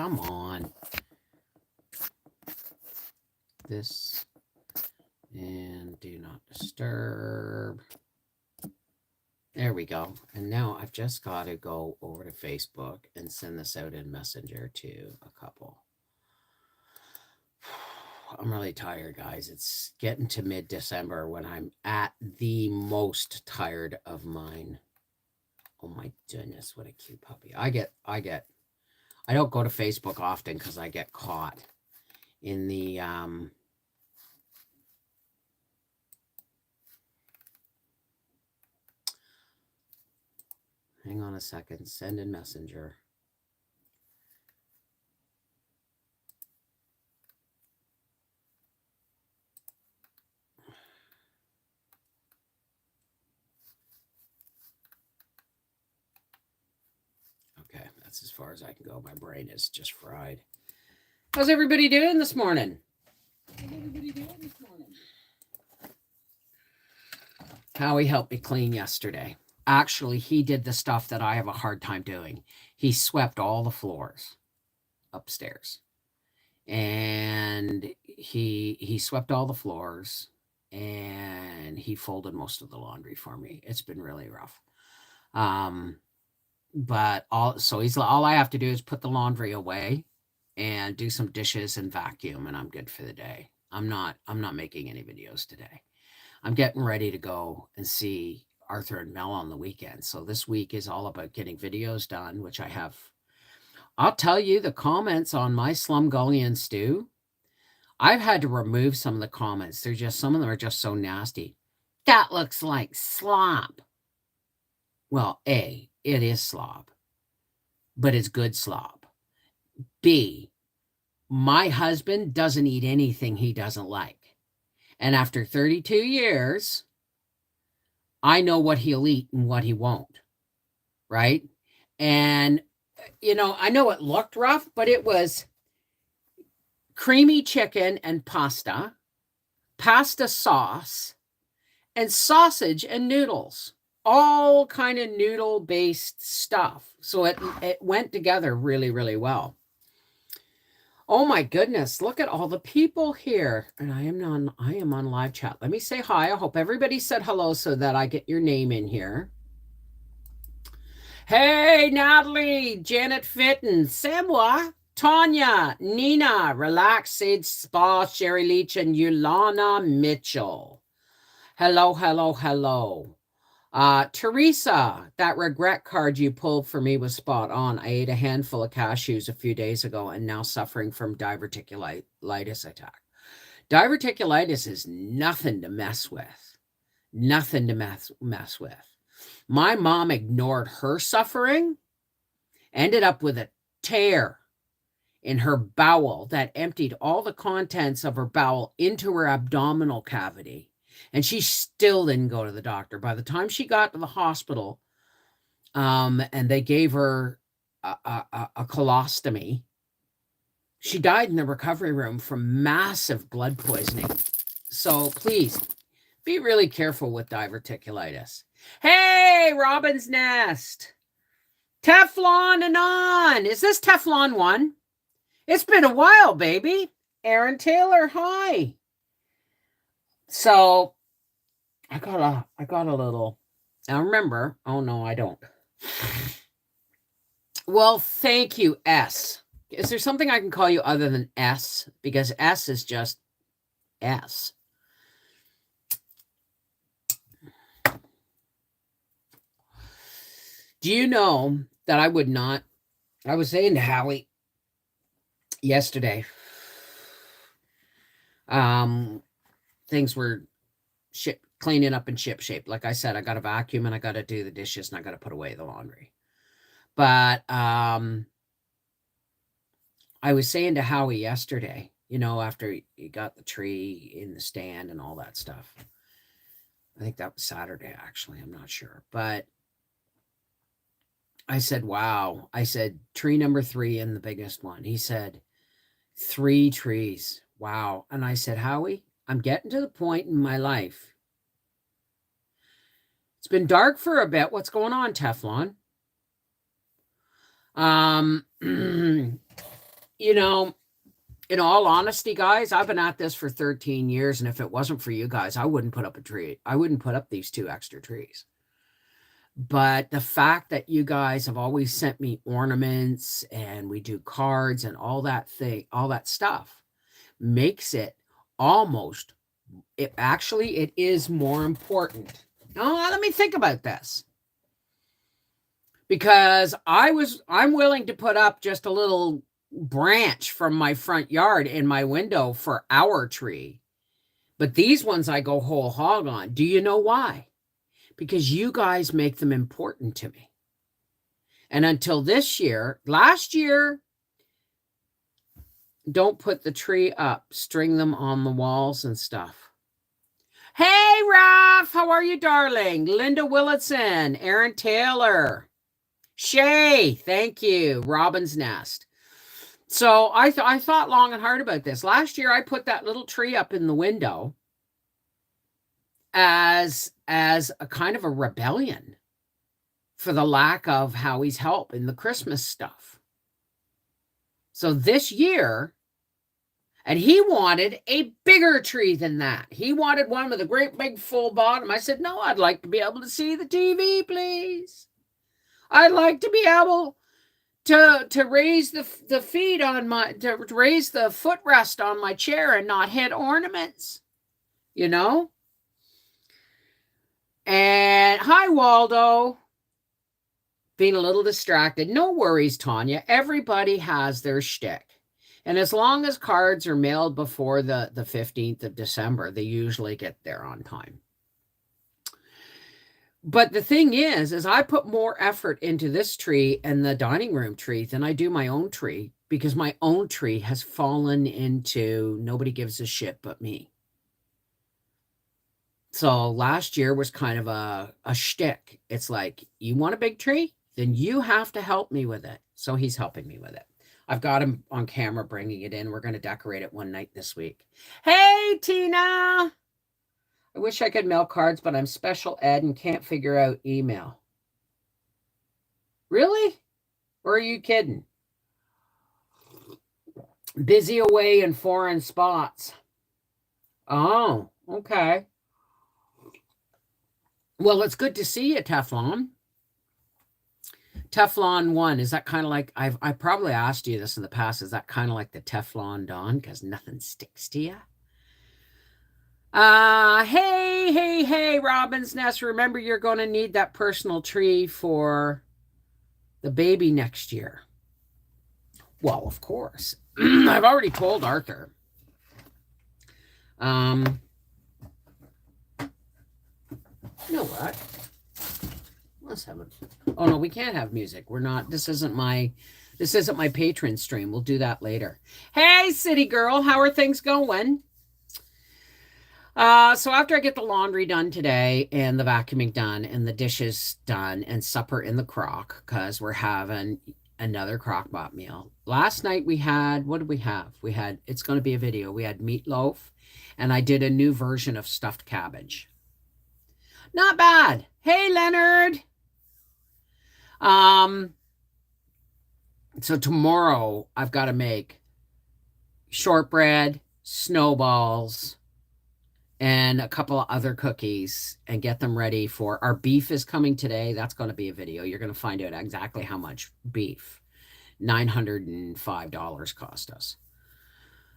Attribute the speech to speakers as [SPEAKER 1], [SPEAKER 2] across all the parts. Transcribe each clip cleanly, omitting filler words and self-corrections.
[SPEAKER 1] Come on. This and do not disturb. There we go. And now I've just got to go over to Facebook and send this out in Messenger to a couple. I'm really tired, guys. It's getting to mid-December when I'm at the most tired of mine. Oh my goodness, what a cute puppy. I don't go to Facebook often because I get caught in the hang on a second, send in Messenger. Okay, that's as far as I can go. My brain is just fried. How's everybody doing this morning? Howie helped me clean yesterday. Actually, he did the stuff that I have a hard time doing. He swept all the floors upstairs. And he swept all the floors and he folded most of the laundry for me. It's been really rough. But all I have to do is put the laundry away and do some dishes and vacuum, and I'm good for the day. I'm not making any videos today. I'm getting ready to go and see Arthur and Mel on the weekend. So this week is all about getting videos done, which I have. I'll tell you, the comments on my Slumgullion stew, I've had to remove some of the comments. Some of them are just so nasty. That looks like slop. Well, A, it is slop, but it's good slop. B, my husband doesn't eat anything he doesn't like. And after 32 years, I know what he'll eat and what he won't, right? And, I know it looked rough, but it was creamy chicken and pasta sauce, and sausage and noodles, all kind of noodle-based stuff. So it went together really, really well. Oh my goodness, look at all the people here. And I am on live chat. Let me say hi. I hope everybody said hello so that I get your name in here. Hey, Natalie, Janet Fitton, Samwa, Tanya, Nina, Relax, Sid Spa, Sherry Leach, and Yulana Mitchell. Hello, hello, hello. Teresa, that regret card you pulled for me was spot on. I ate a handful of cashews a few days ago and now suffering from diverticulitis attack. Diverticulitis is nothing to mess with. Nothing to mess with. My mom ignored her suffering, ended up with a tear in her bowel that emptied all the contents of her bowel into her abdominal cavity. And she still didn't go to the doctor. By the time she got to the hospital, and they gave her a colostomy, she died in the recovery room from massive blood poisoning. So please be really careful with diverticulitis. Hey, Robin's Nest. Teflon Anon. Is this Teflon 1? It's been a while, baby. Aaron Taylor, hi. So I got a little. Now remember, oh no, I don't. Well, thank you, S. Is there something I can call you other than S? Because S is just S. Do you know that I was saying to Howie yesterday, things were cleaning up in ship shape. Like I said, I got to vacuum and I got to do the dishes and I got to put away the laundry. But I was saying to Howie yesterday, after he got the tree in the stand and all that stuff. I think that was Saturday, actually. I'm not sure. But I said, wow. I said, tree number 3 and the biggest one. He said, 3 trees. Wow. And I said, Howie, I'm getting to the point in my life. It's been dark for a bit. What's going on, Teflon? You know, in all honesty, guys, I've been at this for 13 years, and if it wasn't for you guys, I wouldn't put up a tree. I wouldn't put up these 2 extra trees. But the fact that you guys have always sent me ornaments and we do cards and all that stuff makes it almost, it is more important. Now, let me think about this. Because I'm willing to put up just a little branch from my front yard in my window for our tree. But these ones I go whole hog on. Do you know why? Because you guys make them important to me. And until last year, don't put the tree up, string them on the walls and stuff. Hey, Raph, how are you, darling? Linda Willitson, Aaron Taylor, Shay, thank you, Robin's Nest. So I thought long and hard about this. Last year, I put that little tree up in the window as a kind of a rebellion for the lack of Howie's help in the Christmas stuff. So this year, and he wanted a bigger tree than that. He wanted one with a great big full bottom. I said, no, I'd like to be able to see the TV, please. I'd like to be able to raise the feet on to raise the footrest on my chair and not hit ornaments, you know? And hi, Waldo. Being a little distracted. No worries, Tanya. Everybody has their shtick. And as long as cards are mailed before the 15th of December, they usually get there on time. But the thing is I put more effort into this tree and the dining room tree than I do my own tree, because my own tree has fallen into nobody gives a shit but me. So last year was kind of a shtick. It's like, you want a big tree? Then you have to help me with it. So he's helping me with it. I've got him on camera bringing it in. We're going to decorate it one night this week. Hey, Tina. I wish I could mail cards, but I'm special ed and can't figure out email. Really? Or are you kidding? Busy away in foreign spots. Oh, okay. Well, it's good to see you, Teflon. Teflon 1, is that kind of like, I probably asked you this in the past, is that kind of like the Teflon Don, because nothing sticks to you? Hey, Robin's Nest. Remember, you're going to need that personal tree for the baby next year. Well, of course. I've already told Arthur. You know what? Let's have it. Oh no, we can't have music. We're not. This isn't my patron stream. We'll do that later. Hey, city girl, how are things going? So after I get the laundry done today and the vacuuming done and the dishes done and supper in the crock, because we're having another crock-pot meal. Last night we had, what did we have? We had, it's going to be a video. We had meatloaf and I did a new version of stuffed cabbage. Not bad. Hey, Leonard. So tomorrow I've got to make shortbread, snowballs, and a couple of other cookies and get them ready for our beef is coming today. That's going to be a video. You're going to find out exactly how much beef. $905 cost us.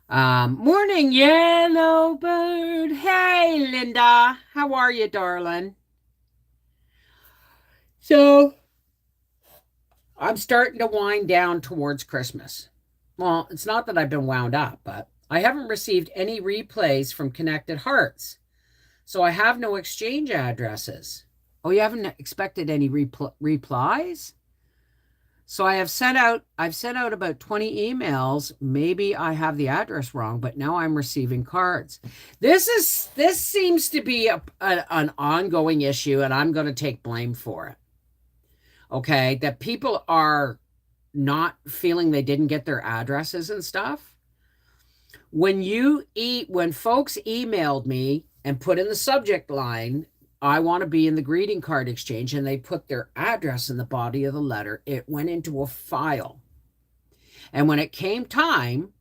[SPEAKER 1] Morning, yellow bird. Hey, Linda. How are you, darling? So I'm starting to wind down towards Christmas. Well, it's not that I've been wound up, but I haven't received any replays from Connected Hearts. So I have no exchange addresses. Oh, you haven't expected any replies? So I've sent out about 20 emails. Maybe I have the address wrong, but now I'm receiving cards. This seems to be an ongoing issue, and I'm going to take blame for it. Okay, that people are not feeling they didn't get their addresses and stuff. When folks emailed me and put in the subject line, I want to be in the greeting card exchange, and they put their address in the body of the letter, it went into a file. And when it came time,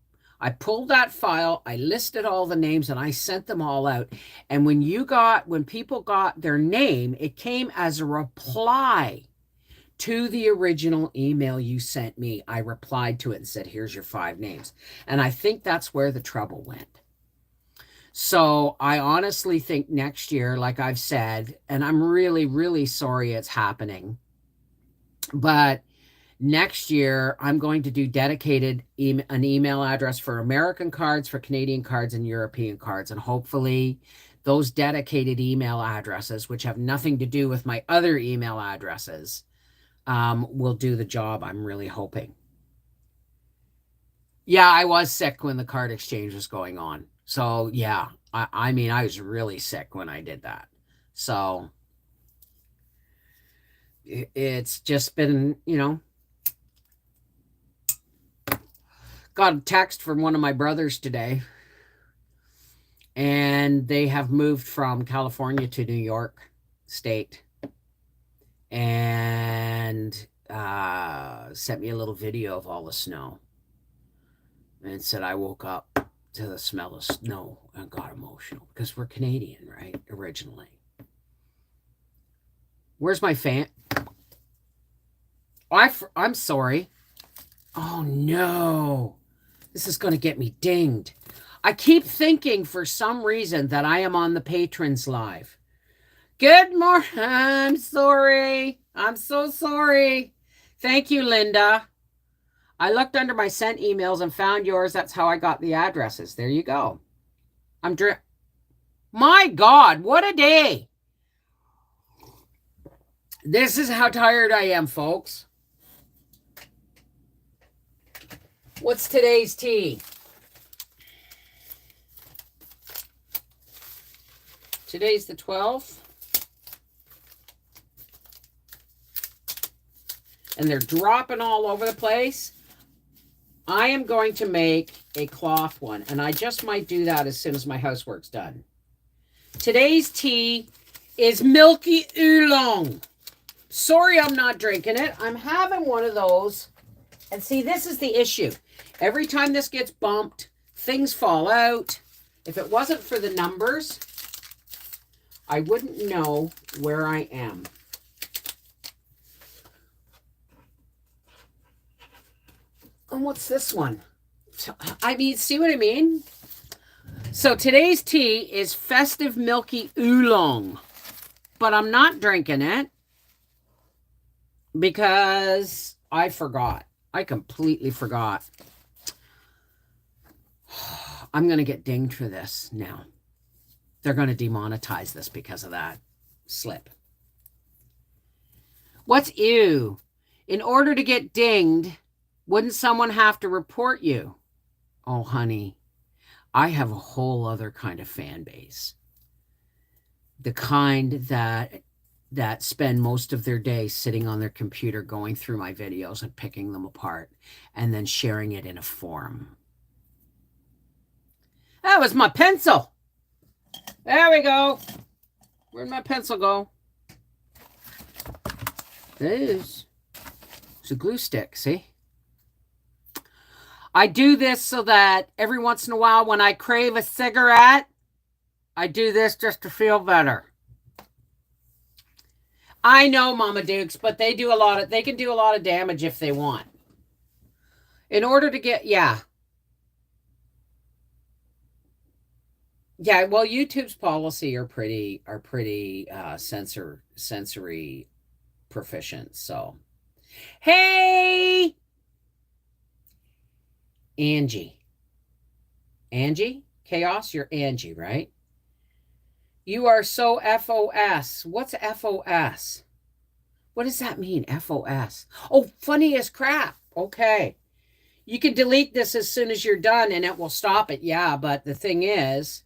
[SPEAKER 1] I pulled that file, I listed all the names, and I sent them all out. And when people got their name, it came as a reply to the original email you sent me. I replied to it and said, here's your 5 names. And I think that's where the trouble went. So I honestly think next year, like I've said, and I'm really, really sorry it's happening, but next year, I'm going to do dedicated an email address for American cards, for Canadian cards, and European cards. And hopefully those dedicated email addresses, which have nothing to do with my other email addresses, will do the job, I'm really hoping. Yeah, I was sick when the card exchange was going on. So, yeah, I mean, I was really sick when I did that. So, it's just been, got a text from one of my brothers today, and they have moved from California to New York State, and sent me a little video of all the snow, and said I woke up to the smell of snow and got emotional because we're Canadian, right? Originally. Where's my fan? I'm sorry. Oh no. This is going to get me dinged. I keep thinking for some reason that I am on the patrons live. Good morning. I'm sorry. I'm so sorry. Thank you, Linda. I looked under my sent emails and found yours. That's how I got the addresses. There you go. My God, what a day. This is how tired I am, folks. What's today's tea? Today's the 12th. And they're dropping all over the place. I am going to make a cloth one, and I just might do that as soon as my housework's done. Today's tea is milky oolong. Sorry I'm not drinking it. I'm having one of those. And see, this is the issue. Every time this gets bumped, things fall out. If it wasn't for the numbers, I wouldn't know where I am. And what's this one? I mean, see what I mean? So today's tea is festive milky oolong. But I'm not drinking it because I forgot. I completely forgot. I'm going to get dinged for this now. They're going to demonetize this because of that slip. What's ew? In order to get dinged, wouldn't someone have to report you? Oh, honey, I have a whole other kind of fan base. The kind that spend most of their day sitting on their computer going through my videos and picking them apart and then sharing it in a forum. That was my pencil. There we go. Where'd my pencil go? There it is. It's a glue stick, see? I do this so that every once in a while when I crave a cigarette, I do this just to feel better. I know, Mama Dukes, but they can do a lot of damage if they want. In order to get, yeah, well, YouTube's policy are pretty sensory proficient. So, hey, Angie, Chaos, you're Angie, right? You are so FOS. What's FOS? What does that mean, FOS? Oh, funny as crap. Okay. You can delete this as soon as you're done and it will stop it. Yeah, but the thing is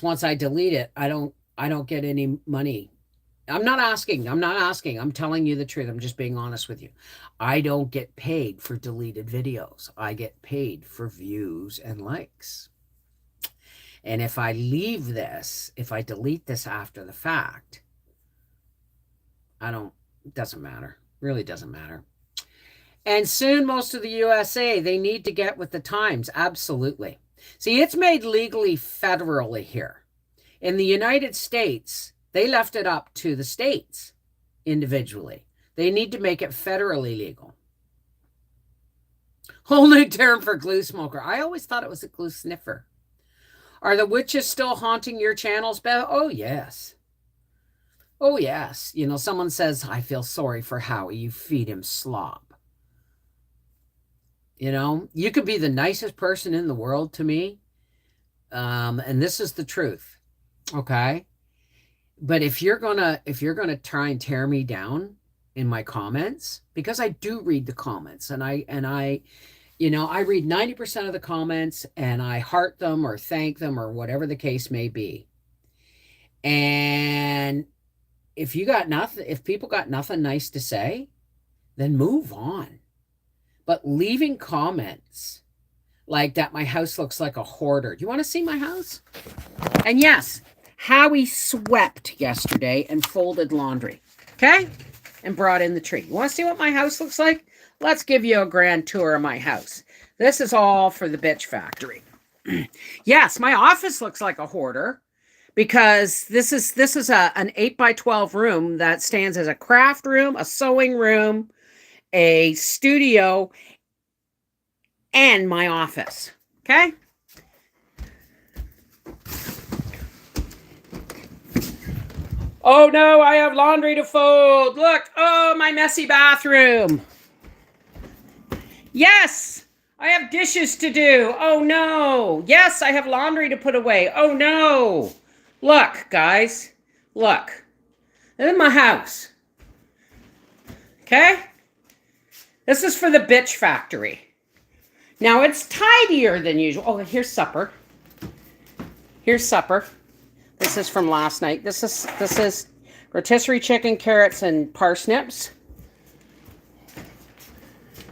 [SPEAKER 1] once I delete it, I don't get any money. I'm not asking. I'm telling you the truth. I'm just being honest with you. I don't get paid for deleted videos. I get paid for views and likes. And if I leave this, if I delete this after the fact, it doesn't matter. Really doesn't matter. And soon, most of the USA, they need to get with the times. Absolutely. See, it's made legally federally here. In the United States, they left it up to the states individually. They need to make it federally legal. Whole new term for glue smoker. I always thought it was a glue sniffer. Are the witches still haunting your channels, Bev? Oh, yes. Oh, yes. You know, someone says, I feel sorry for Howie. You feed him slop. You know, you could be the nicest person in the world to me. And this is the truth. Okay. But if you're gonna try and tear me down in my comments, because I do read the comments and I you know, I read 90% of the comments and I heart them or thank them or whatever the case may be. And if people got nothing nice to say, then move on. But leaving comments like that my house looks like a hoarder. Do you want to see my house? And yes, Howie swept yesterday and folded laundry. Okay? And brought in the tree. You want to see what my house looks like? Let's give you a grand tour of my house. This is all for the bitch factory. Yes, my office looks like a hoarder because this is an 8x12 room that stands as a craft room, a sewing room, a studio, and my office. Okay? Oh no, I have laundry to fold. Look, oh, my messy bathroom. Yes, I have dishes to do. Oh no. Yes, I have laundry to put away. Oh no. Look, guys. Look. This is my house. Okay? This is for the bitch factory. Now it's tidier than usual. Oh, here's supper. Here's supper. This is from last night. This is rotisserie chicken, carrots, and parsnips.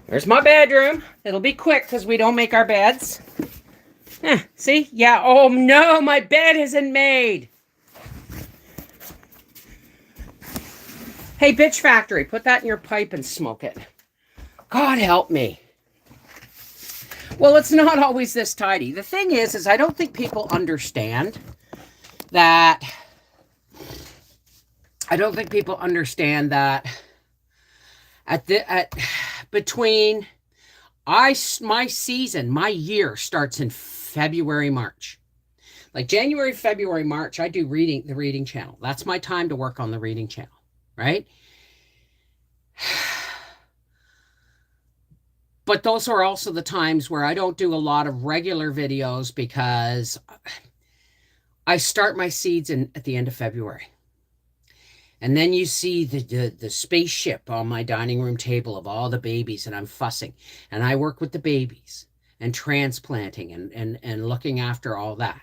[SPEAKER 1] There's my bedroom. It'll be quick because we don't make our beds. See? Yeah. Oh no, my bed isn't made. Hey, bitch factory, put that in your pipe and smoke it. God help me. Well, it's not always this tidy. The thing is I don't think people understand that. I don't think people understand that between my season, my year starts in February, March. Like January, February, March, I do the reading channel. That's my time to work on the reading channel, right? But those are also the times where I don't do a lot of regular videos because I start my seeds at the end of February. And then you see the spaceship on my dining room table of all the babies, and I'm fussing. And I work with the babies and transplanting and looking after all that.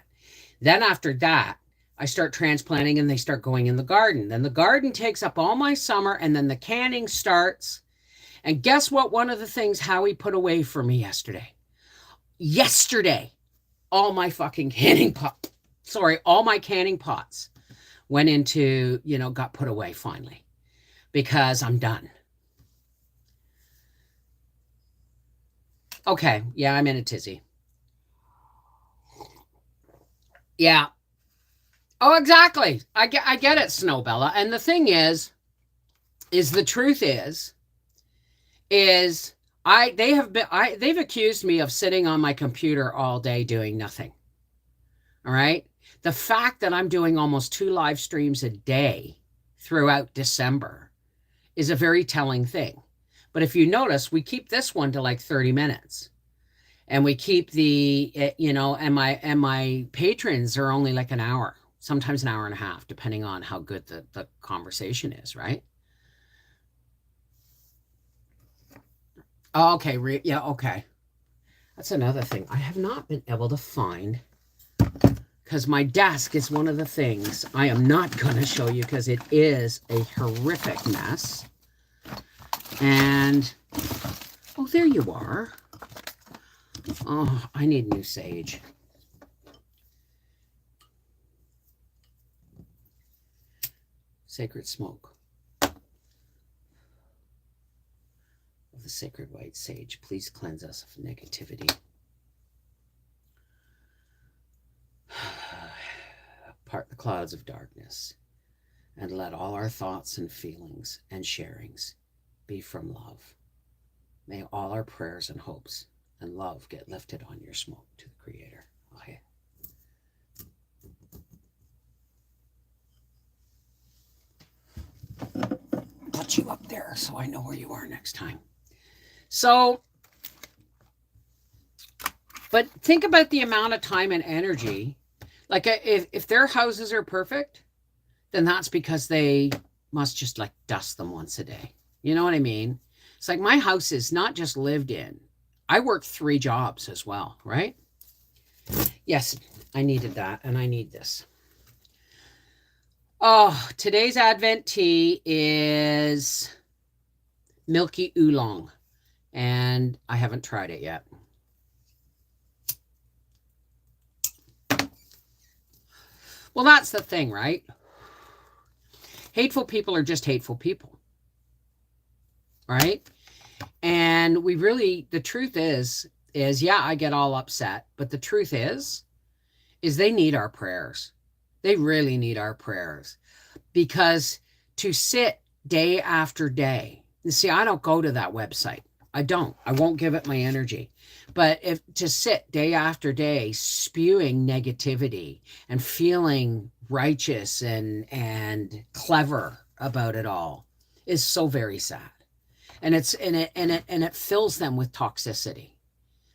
[SPEAKER 1] Then after that, I start transplanting and they start going in the garden. Then the garden takes up all my summer, and then the canning starts. And guess what? One of the things Howie put away for me yesterday. All my fucking canning pots. Sorry, all my canning pots went into, got put away finally because I'm done. Okay. Yeah, I'm in a tizzy. Yeah. Oh, exactly. I get it, Snowbella. And the thing is the truth is they've accused me of sitting on my computer all day doing nothing. All right. The fact that I'm doing almost 2 live streams a day throughout December is a very telling thing. But if you notice, we keep this one to like 30 minutes. And we keep and my patrons are only like an hour, sometimes an hour and a half, depending on how good the conversation is, right? Oh, okay. Yeah, okay. That's another thing. I have not been able to find, because my desk is one of the things I am not going to show you because it is a horrific mess. And, oh, there you are. Oh, I need new sage. Sacred smoke. the sacred white sage, please cleanse us of negativity. Part the clouds of darkness, and let all our thoughts and feelings and sharings be from love. May all our prayers and hopes and love get lifted on your smoke to the Creator. Okay. Put you up there so I know where you are next time. So, but think about the amount of time and energy. Like if their houses are perfect, then that's because they must just like dust them once a day. You know what I mean? It's like my house is not just lived in. I work 3 jobs as well, right? Yes, I needed that, and I need this. Oh, today's Advent tea is milky oolong, and I haven't tried it yet. Well, that's the thing, right? Hateful people are just hateful people, right? And we really, the truth is, yeah, I get all upset, but the truth is they need our prayers. They really need our prayers, because to sit day after day, you see, I don't go to that website. I won't give it my energy. But if to sit day after day spewing negativity and feeling righteous and clever about it all is so very sad. And it fills them with toxicity.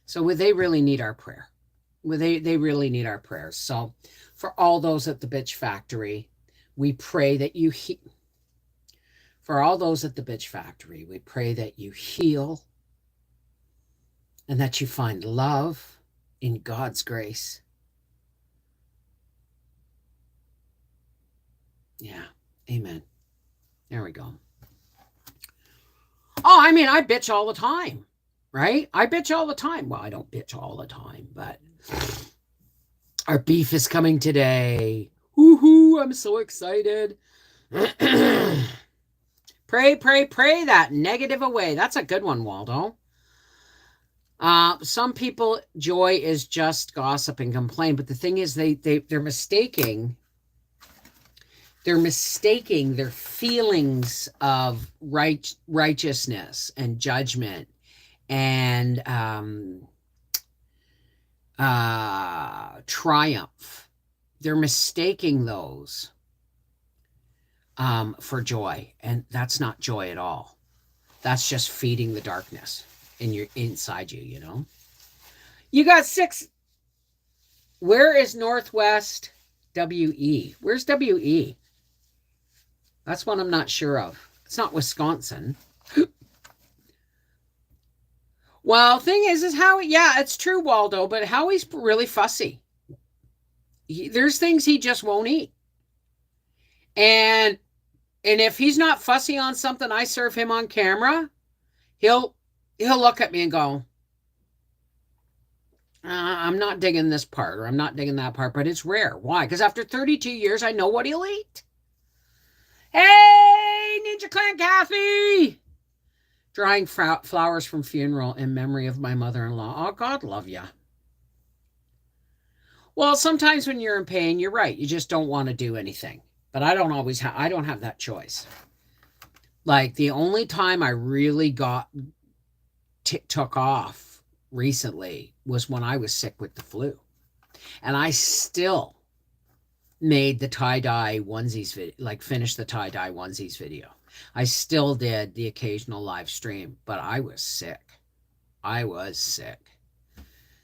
[SPEAKER 1] So they really need our prayer. They really need our prayers. So for all those at the Bitch Factory, we pray that you for all those at the Bitch Factory, we pray that you heal and that you find love in God's grace. Yeah. Amen. There we go. Oh, I mean, I bitch all the time, right? I bitch all the time. Well, I don't bitch all the time, but our beef is coming today. Woohoo, I'm so excited. Pray, pray, pray that negative away. That's a good one, Waldo. Some people, joy is just gossip and complain, but the thing is they're mistaking their feelings of righteousness and judgment and triumph. They're mistaking those for joy, and that's not joy at all. That's just feeding the darkness inside you, you know. You got 6. Where is Northwest WE? Where's WE? That's one I'm not sure of. It's not Wisconsin. Well, thing is Howie, yeah, it's true, Waldo, but Howie's really fussy. There's things he just won't eat. And if he's not fussy on something I serve him on camera, he'll look at me and go, I'm not digging this part, or I'm not digging that part, but it's rare. Why? Because after 32 years, I know what he'll eat. Hey, Ninja Clan Kathy! Drying flowers from funeral in memory of my mother-in-law. Oh, God love ya. Well, sometimes when you're in pain, you're right. You just don't want to do anything. But I don't always I don't have that choice. Like, the only time I really took off recently was when I was sick with the flu. And I still made the tie-dye onesies video, like finished the tie-dye onesies video. I still did the occasional live stream, but I was sick.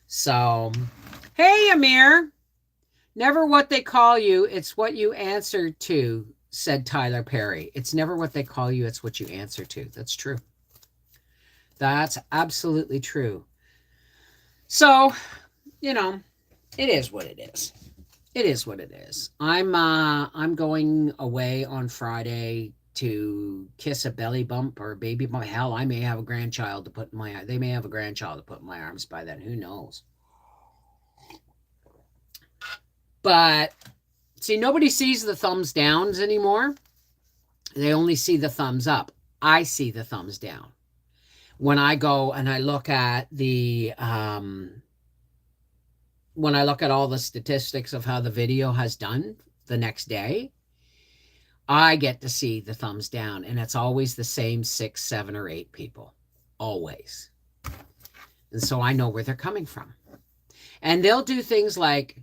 [SPEAKER 1] So, hey, Amir. Never what they call you, it's what you answer to, said Tyler Perry. It's never what they call you, it's what you answer to. That's true. That's absolutely true. So, you know, it is what it is. It is what it is. I'm going away on Friday to kiss a belly bump or a baby bump. Hell, I may have a grandchild to put in my. They may have a grandchild to put in my arms by then. Who knows? But see, nobody sees the thumbs downs anymore. They only see the thumbs up. I see the thumbs down. when I go and I look at when I look at all the statistics of how the video has done the next day, I get to see the thumbs down, and it's always the same 6, 7, or 8 people. Always. And so I know where they're coming from. And they'll do things like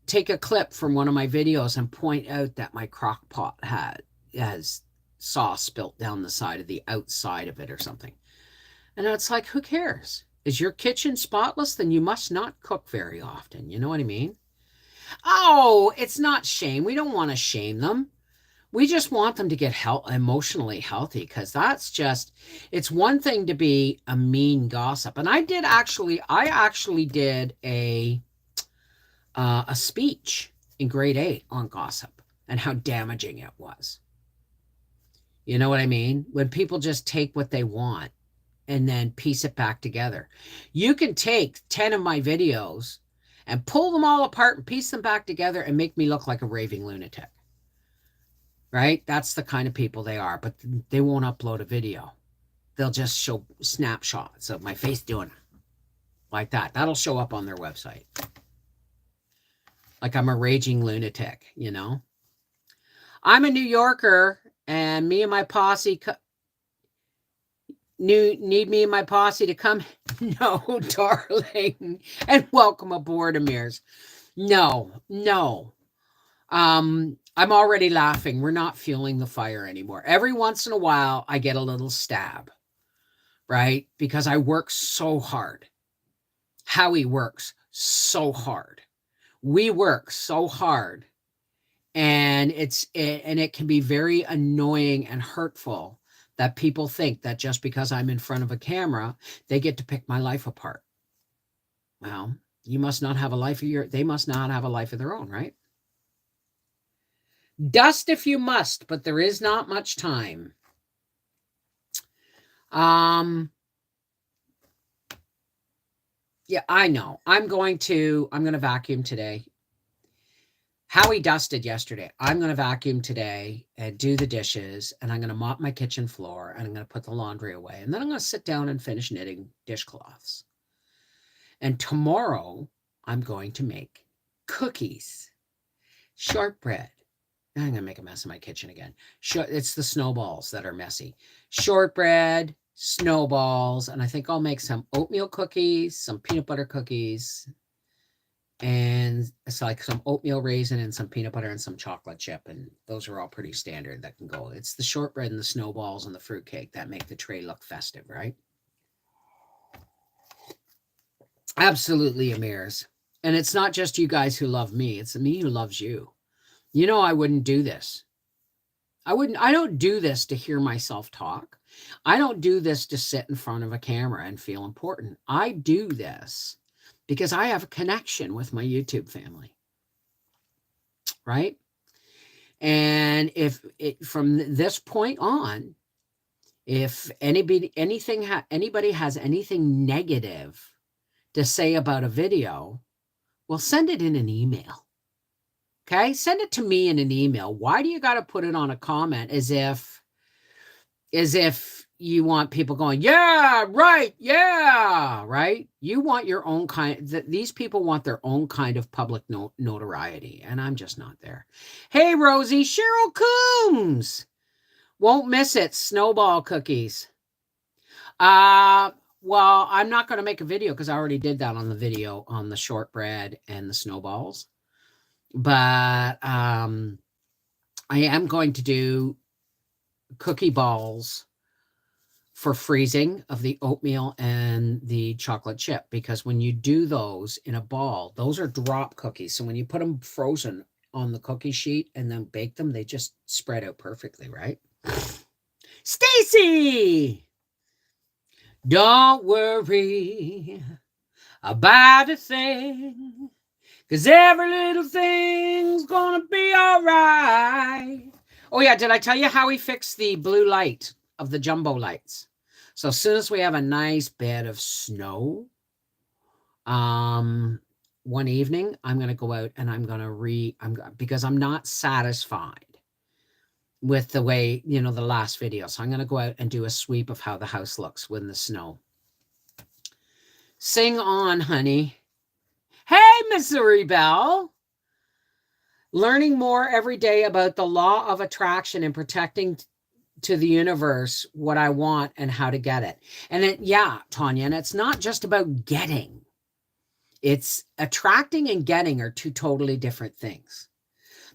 [SPEAKER 1] take a clip from one of my videos and point out that my crock pot has sauce spilt down the side of the outside of it or something. And it's like, who cares? Is your kitchen spotless? Then you must not cook very often. You know what I mean? Oh, it's not shame. We don't want to shame them. We just want them to get emotionally healthy, because that's just, it's one thing to be a mean gossip. And I actually did a speech in grade 8 on gossip and how damaging it was. You know what I mean? When people just take what they want and then piece it back together. You can take 10 of my videos and pull them all apart and piece them back together and make me look like a raving lunatic. Right? That's the kind of people they are, but they won't upload a video. They'll just show snapshots of my face doing it like that. That'll show up on their website. Like I'm a raging lunatic, you know? I'm a New Yorker, and me and my posse need me and my posse to come. No, darling. And welcome aboard, Amirs. No. I'm already laughing. We're not fueling the fire anymore. Every once in a while, I get a little stab, right? Because I work so hard. Howie works so hard. We work so hard. And it can be very annoying and hurtful that people think that just because I'm in front of a camera, they get to pick my life apart. Well, you must not have a life they must not have a life of their own, right? Dust if you must, but there is not much time. Yeah, I know. I'm going to vacuum today. Howie dusted yesterday. I'm going to vacuum today and do the dishes, and I'm going to mop my kitchen floor, and I'm going to put the laundry away. And then I'm going to sit down and finish knitting dishcloths. And tomorrow I'm going to make cookies, shortbread. I'm going to make a mess of my kitchen again. It's the snowballs that are messy. Shortbread, snowballs, and I think I'll make some oatmeal cookies, some peanut butter cookies, and it's like some oatmeal raisin and some peanut butter and some chocolate chip. And those are all pretty standard that can go. It's the shortbread and the snowballs and the fruitcake that make the tray look festive, right? Absolutely, Amirs. And it's not just you guys who love me. It's me who loves you. You know, I wouldn't do this. I don't do this to hear myself talk. I don't do this to sit in front of a camera and feel important. I do this because I have a connection with my YouTube family. Right? And from this point on, if anybody has anything negative to say about a video, well, send it in an email. Okay? Send it to me in an email. Why do you got to put it on a comment as if you want people going, yeah, right, yeah, right? You want your own kind. These people want their own kind of public notoriety, and I'm just not there. Hey, Rosie, Cheryl Coombs. Won't miss it. Snowball cookies. Well, I'm not going to make a video because I already did that on the video on the shortbread and the snowballs. But I am going to do cookie balls for freezing of the oatmeal and the chocolate chip, because when you do those in a ball, those are drop cookies. So when you put them frozen on the cookie sheet and then bake them, they just spread out perfectly, right? Stacy, don't worry about a thing, 'cause every little thing's gonna be all right. Oh, yeah, did I tell you how he fixed the blue light of the jumbo lights? So as soon as we have a nice bed of snow, one evening, I'm going to go out and I'm going to because I'm not satisfied with the way, the last video. So I'm going to go out and do a sweep of how the house looks with the snow. Sing on, honey. Hey, Missouri Belle. Learning more every day about the law of attraction and protecting to the universe what I want and how to get it. And then, yeah, Tanya, and it's not just about getting. It's attracting and getting are two totally different things.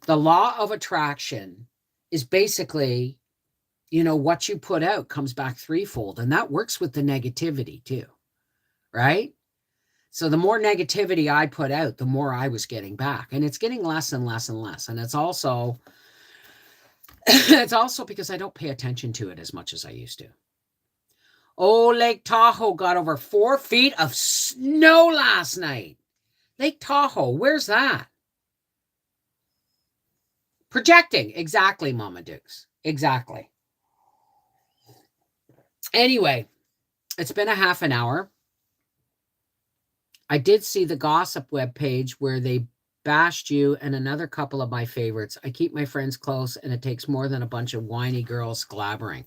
[SPEAKER 1] The law of attraction is basically, what you put out comes back threefold. And that works with the negativity too, right? So the more negativity I put out, the more I was getting back. And it's getting less and less and less. And it's also because I don't pay attention to it as much as I used to. Oh, Lake Tahoe got over 4 feet of snow last night. Lake Tahoe, where's that? Projecting. Exactly, Mama Dukes. Exactly. Anyway, it's been a half an hour. I did see the gossip webpage where they bashed you and another couple of my favorites. I keep my friends close, and it takes more than a bunch of whiny girls sklabbering.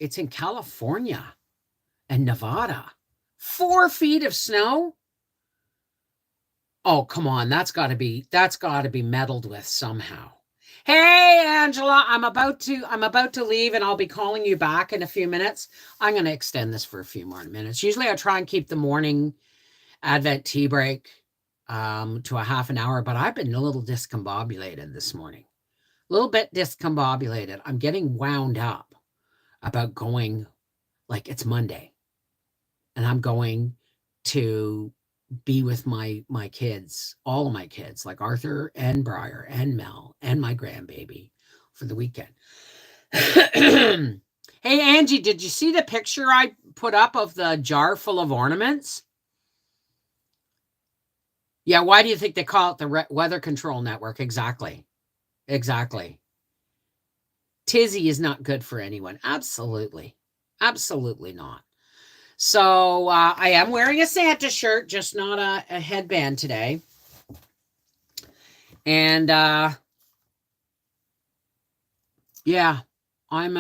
[SPEAKER 1] It's in California and Nevada. 4 feet of snow. Oh, come on. That's got to be meddled with somehow. Hey, Angela, I'm about to leave, and I'll be calling you back in a few minutes. I'm going to extend this for a few more minutes. Usually I try and keep the morning Advent tea break to a half an hour, but I've been a little discombobulated this morning. A little bit discombobulated. I'm getting wound up about going, like it's Monday, and I'm going to be with my kids, all of my kids, like Arthur and Briar and Mel and my grandbaby for the weekend. Hey, Angie, did you see the picture I put up of the jar full of ornaments? Yeah, why do you think they call it the Weather Control Network? Exactly. Tizzy is not good for anyone. Absolutely not. So I am wearing a Santa shirt, just not a headband today. And yeah, I'm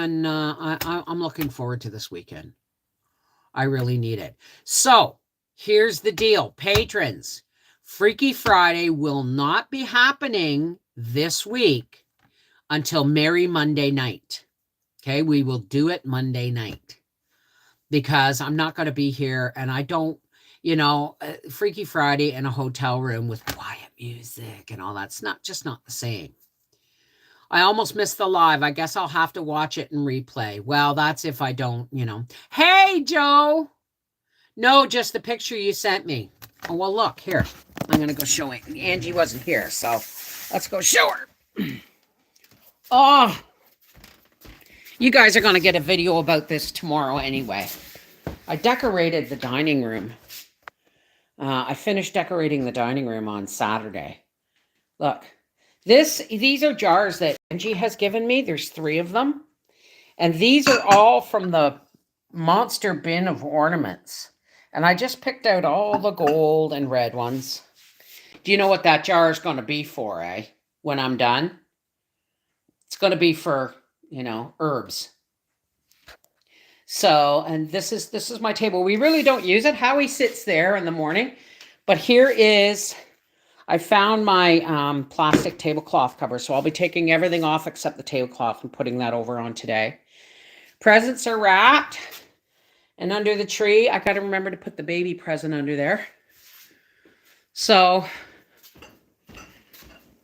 [SPEAKER 1] looking forward to this weekend. I really need it. So here's the deal, patrons. Freaky Friday will not be happening this week until Merry Monday night. Okay, we will do it Monday night because I'm not going to be here, and I don't, Freaky Friday in a hotel room with quiet music and all that's not the same. I almost missed the live. I guess I'll have to watch it and replay. Well, that's if I don't, Hey, Joe. No, just the picture you sent me. Oh, well, look, here. I'm going to go show it. Angie wasn't here, so let's go show her. Oh, you guys are going to get a video about this tomorrow anyway. I decorated the dining room. I finished decorating the dining room on Saturday. Look, these are jars that Angie has given me. There's 3 of them. And these are all from the monster bin of ornaments. And I just picked out all the gold and red ones. Do you know what that jar is going to be for, when I'm done? It's going to be for, herbs. So, and this is my table. We really don't use it. Howie sits there in the morning. But here is, I found my plastic tablecloth cover. So I'll be taking everything off except the tablecloth and putting that over on today. Presents are wrapped. And under the tree, I got to remember to put the baby present under there. So,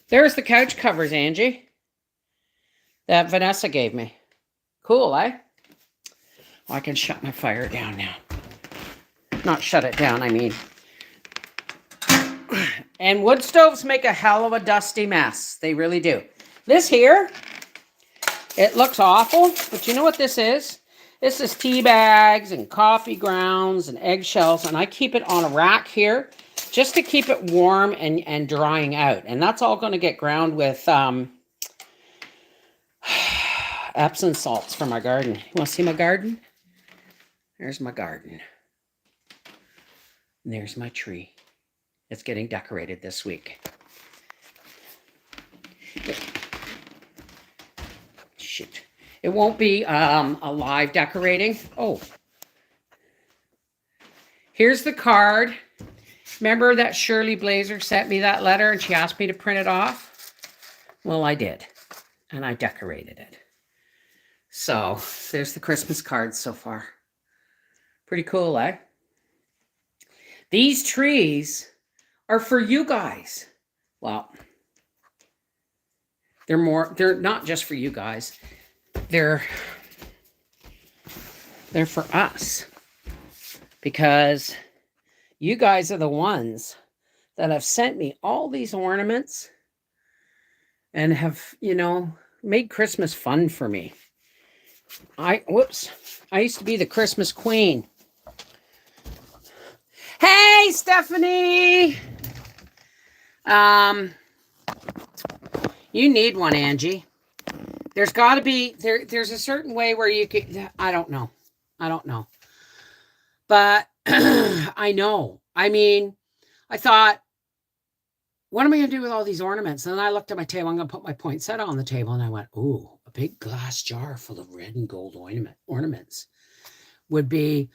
[SPEAKER 1] there's the couch covers, Angie, that Vanessa gave me. Cool, eh? Well, I can shut my fire down now. Not shut it down, I mean. And wood stoves make a hell of a dusty mess. They really do. This here, it looks awful, but you know what this is? This is tea bags and coffee grounds and eggshells, and I keep it on a rack here just to keep it warm and drying out. And that's all going to get ground with Epsom salts for my garden. You want to see my garden? There's my garden. And there's my tree. It's getting decorated this week. It won't be a live decorating. Oh, here's the card. Remember that Shirley Blazer sent me that letter and she asked me to print it off? Well, I did. And I decorated it. So there's the Christmas cards so far. Pretty cool, eh? These trees are for you guys. Well, they're not just for you guys. They're for us. Because you guys are the ones that have sent me all these ornaments and have, made Christmas fun for me. I used to be the Christmas queen. Hey, Stephanie. You need one, Angie. There's got to be, there's a certain way where you can, I don't know. But I know. I mean, I thought, what am I going to do with all these ornaments? And then I looked at my table. I'm going to put my poinsettia on the table. And I went, ooh, a big glass jar full of red and gold ornaments would be,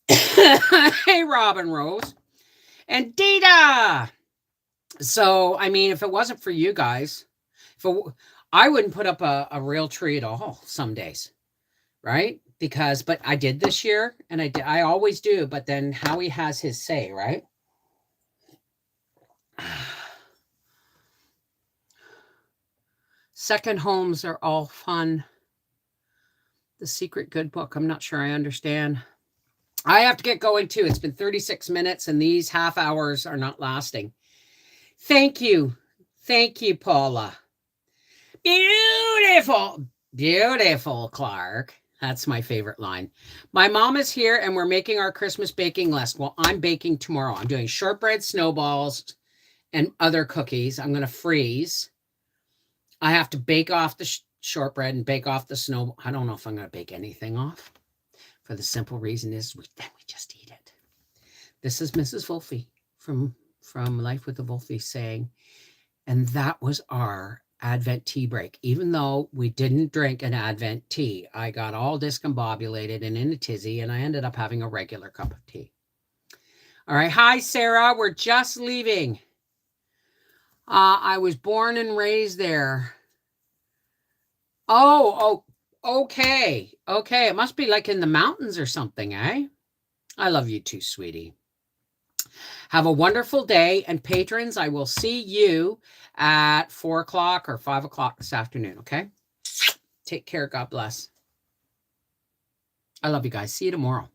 [SPEAKER 1] hey, Robin Rose and Dita. So, I mean, if it wasn't for you guys, I wouldn't put up a real tree at all some days, right? But I did this year, and I always do, but then Howie has his say, right? Second homes are all fun. The Secret Good Book, I'm not sure I understand. I have to get going too. It's been 36 minutes, and these half hours are not lasting. Thank you, Paula. Beautiful, Clark. That's my favorite line. My mom is here and we're making our Christmas baking list. Well, I'm baking tomorrow. I'm doing shortbread, snowballs, and other cookies. I'm going to freeze. I have to bake off the shortbread and bake off the snow. I don't know if I'm going to bake anything off. For the simple reason is we just eat it. This is Mrs. Wolfe from Life with the Wolfe saying, and that was our Advent tea break. Even though we didn't drink an Advent tea, I got all discombobulated and in a tizzy, and I ended up having a regular cup of tea. All right. Hi, Sarah. We're just leaving. I was born and raised there. Oh, okay. Okay. It must be like in the mountains or something, eh? I love you too, sweetie. Have a wonderful day. And patrons, I will see you at 4 o'clock or 5 o'clock this afternoon. Okay. Take care. God bless. I love you guys. See you tomorrow.